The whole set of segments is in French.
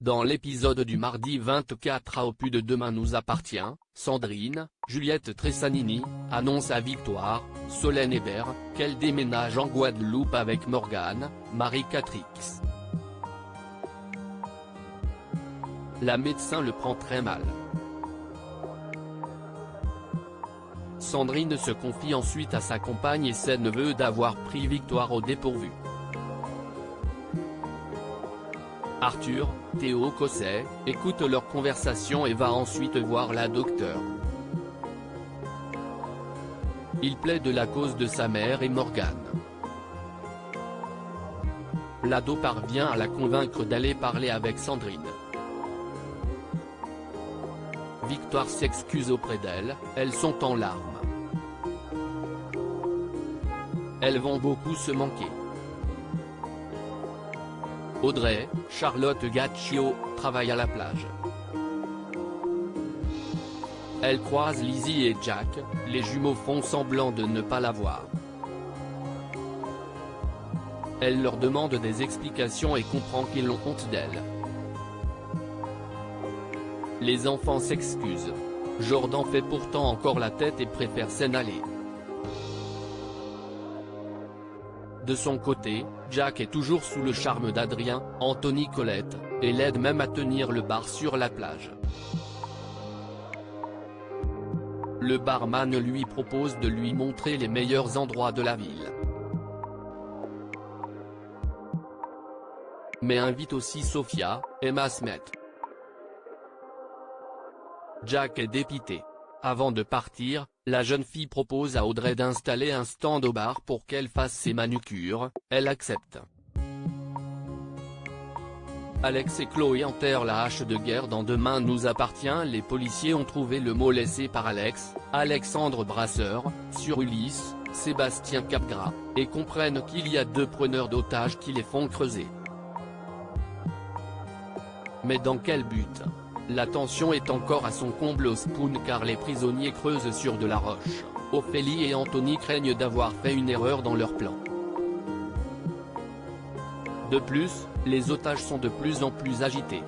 Dans l'épisode du mardi 24 août de Demain nous appartient, Sandrine, Juliette Tressanini, annonce à Victoire, Solène Hébert, qu'elle déménage en Guadeloupe avec Morgane, Marie Catrix. La médecin le prend très mal. Sandrine se confie ensuite à sa compagne et ses neveux d'avoir pris Victoire au dépourvu. Arthur, Théo Cosset, écoute leur conversation et va ensuite voir la docteure. Il plaide la cause de sa mère et Morgane. L'ado parvient à la convaincre d'aller parler avec Sandrine. Victoire s'excuse auprès d'elle, elles sont en larmes. Elles vont beaucoup se manquer. Audrey, Charlotte Gaccio, travaille à la plage. Elle croise Lizzie et Jack, les jumeaux font semblant de ne pas la voir. Elle leur demande des explications et comprend qu'ils ont honte d'elle. Les enfants s'excusent. Jordan fait pourtant encore la tête et préfère s'en aller. De son côté, Jack est toujours sous le charme d'Adrien, Anthony Colette, et l'aide même à tenir le bar sur la plage. Le barman lui propose de lui montrer les meilleurs endroits de la ville. Mais invite aussi Sophia, Emma Smith. Jack est dépité. Avant de partir, la jeune fille propose à Audrey d'installer un stand au bar pour qu'elle fasse ses manucures, elle accepte. Alex et Chloé enterrent la hache de guerre dans Demain nous appartient. Les policiers ont trouvé le mot laissé par Alex, Alexandre Brasseur, sur Ulysse, Sébastien Capgras, et comprennent qu'il y a 2 preneurs d'otages qui les font creuser. Mais dans quel but ? La tension est encore à son comble au Spoon car les prisonniers creusent sur de la roche. Ophélie et Anthony craignent d'avoir fait une erreur dans leur plan. De plus, les otages sont de plus en plus agités.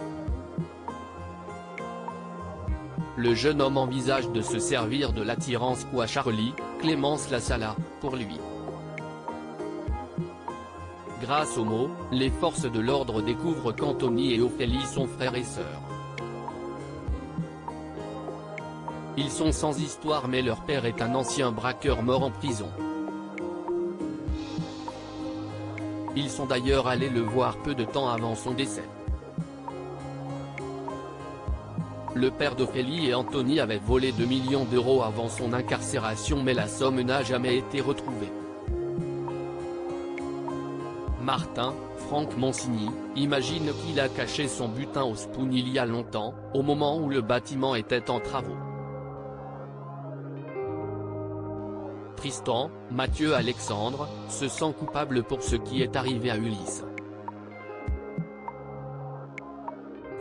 Le jeune homme envisage de se servir de l'attirance qu'a Charlie, Clémence Lassala, pour lui. Grâce aux mots, les forces de l'ordre découvrent qu'Anthony et Ophélie sont frères et sœurs. Ils sont sans histoire mais leur père est un ancien braqueur mort en prison. Ils sont d'ailleurs allés le voir peu de temps avant son décès. Le père d'Ophélie et Anthony avait volé 2 millions d'euros avant son incarcération mais la somme n'a jamais été retrouvée. Martin, Franck Monsigny, imagine qu'il a caché son butin au Spoon il y a longtemps, au moment où le bâtiment était en travaux. Tristan, Mathieu Alexandre, se sent coupable pour ce qui est arrivé à Ulysse.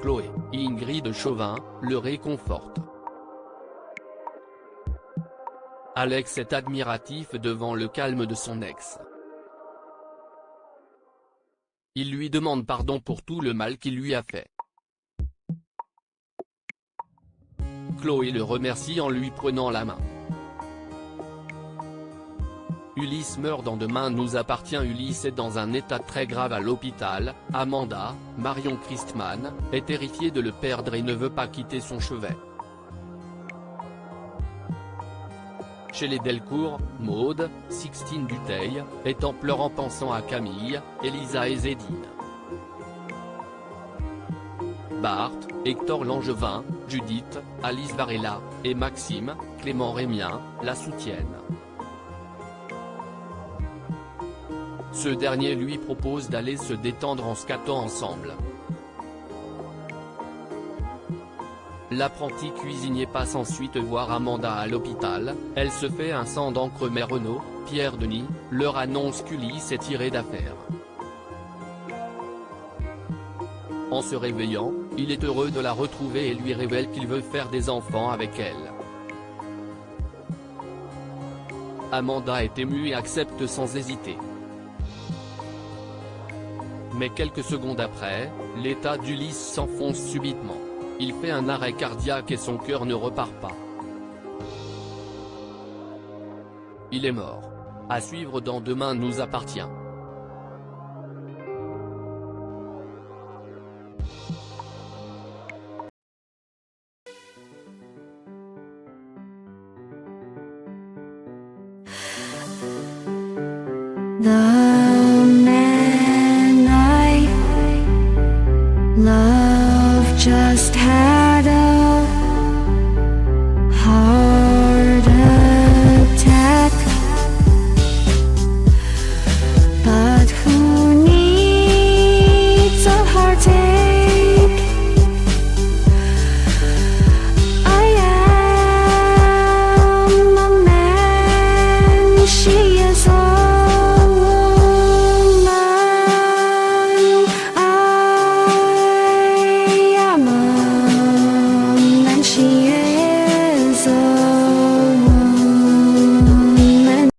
Chloé, Ingrid Chauvin, le réconforte. Alex est admiratif devant le calme de son ex. Il lui demande pardon pour tout le mal qu'il lui a fait. Chloé le remercie en lui prenant la main. Ulysse meurt dans Demain nous appartient. Ulysse est dans un état très grave à l'hôpital. Amanda, Marion Christman, est terrifiée de le perdre et ne veut pas quitter son chevet. Chez les Delcourt, Maude, Sixtine Dutheil, est en pleurs en pensant à Camille, Elisa et Zédine. Bart, Hector Langevin, Judith, Alice Varela, et Maxime, Clément Rémien, la soutiennent. Ce dernier lui propose d'aller se détendre en skatant ensemble. L'apprenti cuisinier passe ensuite voir Amanda à l'hôpital, elle se fait un sang d'encre mais Renaud, Pierre Denis, leur annonce qu'Ulysse est tiré d'affaire. En se réveillant, il est heureux de la retrouver et lui révèle qu'il veut faire des enfants avec elle. Amanda est émue et accepte sans hésiter. Mais quelques secondes après, l'état d'Ulysse s'enfonce subitement. Il fait un arrêt cardiaque et son cœur ne repart pas. Il est mort. À suivre dans Demain nous appartient. 나